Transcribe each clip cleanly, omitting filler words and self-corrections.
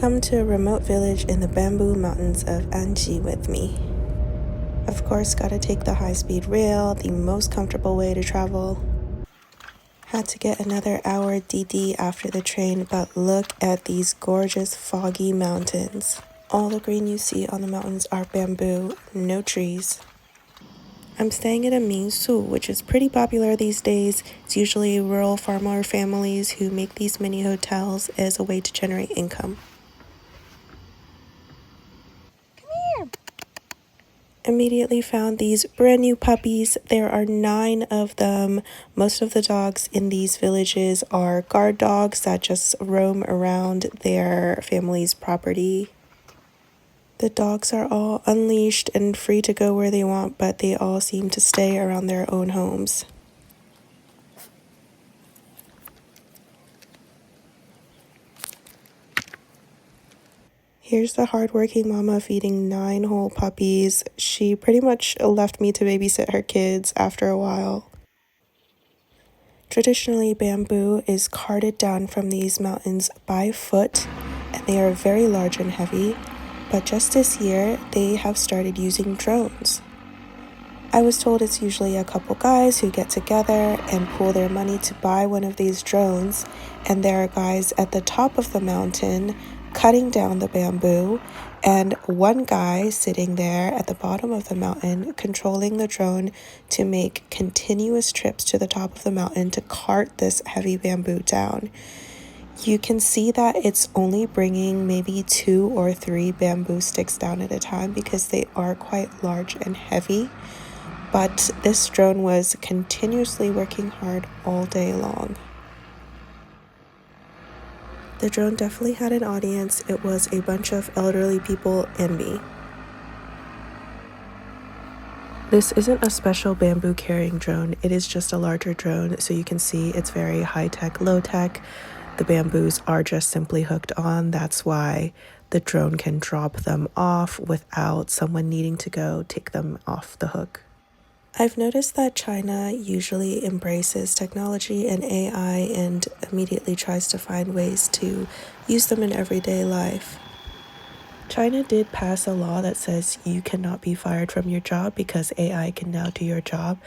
come to a remote village in the bamboo mountains of Anji with me. Of course, gotta take the high-speed rail, the most comfortable way to travel. Had to get another hour DD after the train, but look at these gorgeous foggy mountains. All the green you see on the mountains are bamboo, no trees. I'm staying at a minsu, which is pretty popular these days. It's usually rural farmer families who make these mini hotels as a way to generate income. Immediately found these brand new puppies. There are 9 of them. Most of the dogs in these villages are guard dogs that just roam around their family's property. The dogs are all unleashed and free to go where they want, but they all seem to stay around their own homes. Here's the hardworking mama feeding 9 whole puppies. She pretty much left me to babysit her kids after a while. Traditionally, bamboo is carted down from these mountains by foot, and they are very large and heavy, but just this year, they have started using drones. I was told it's usually a couple guys who get together and pool their money to buy one of these drones, and there are guys at the top of the mountain cutting down the bamboo, and one guy sitting there at the bottom of the mountain controlling the drone to make continuous trips to the top of the mountain to cart this heavy bamboo down. You can see that it's only bringing maybe 2 or 3 bamboo sticks down at a time because they are quite large and heavy. But this drone was continuously working hard all day long. The drone definitely had an audience. It was a bunch of elderly people and me. This isn't a special bamboo carrying drone. It is just a larger drone, so you can see it's very high-tech, low-tech. The bamboos are just simply hooked on. That's why the drone can drop them off without someone needing to go take them off the hook. I've noticed that China usually embraces technology and AI and immediately tries to find ways to use them in everyday life. China did pass a law that says you cannot be fired from your job because AI can now do your job,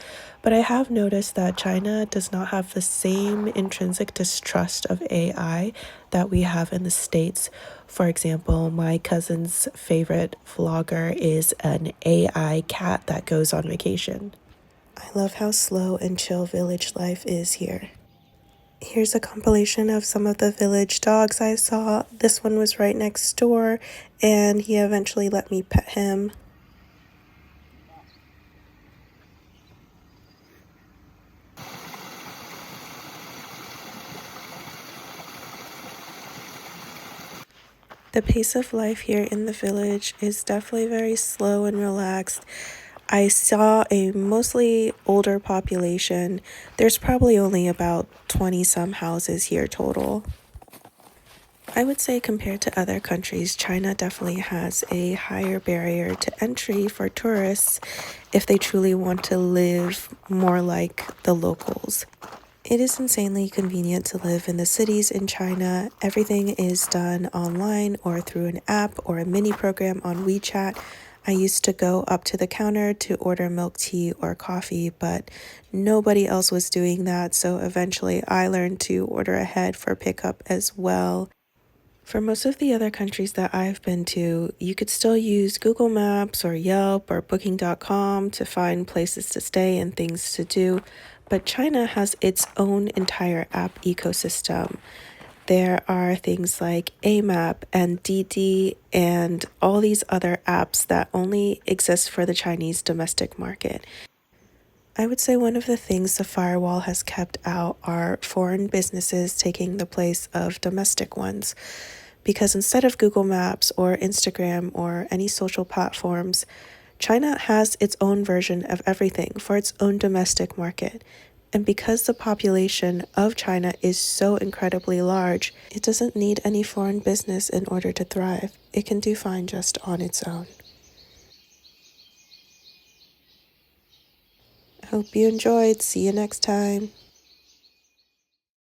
but I have noticed that China does not have the same intrinsic distrust of AI that we have in the States. For example, my cousin's favorite vlogger is an AI cat that goes on vacation. I love how slow and chill village life is here. Here's a compilation of some of the village dogs I saw. This one was right next door, and he eventually let me pet him. The pace of life here in the village is definitely very slow and relaxed. I saw a mostly older population. There's probably only about 20 some houses here total. I would say compared to other countries, China definitely has a higher barrier to entry for tourists if they truly want to live more like the locals. It is insanely convenient to live in the cities in China. Everything is done online or through an app or a mini program on WeChat. I used to go up to the counter to order milk tea or coffee, but nobody else was doing that, so eventually I learned to order ahead for pickup as well. For most of the other countries that I've been to, you could still use Google Maps or Yelp or Booking.com to find places to stay and things to do, but China has its own entire app ecosystem. There are things like AMAP and DD and all these other apps that only exist for the Chinese domestic market. I would say one of the things the firewall has kept out are foreign businesses taking the place of domestic ones. Because instead of Google Maps or Instagram or any social platforms, China has its own version of everything for its own domestic market. And because the population of China is so incredibly large, it doesn't need any foreign business in order to thrive. It can do fine just on its own. I hope you enjoyed. See you next time.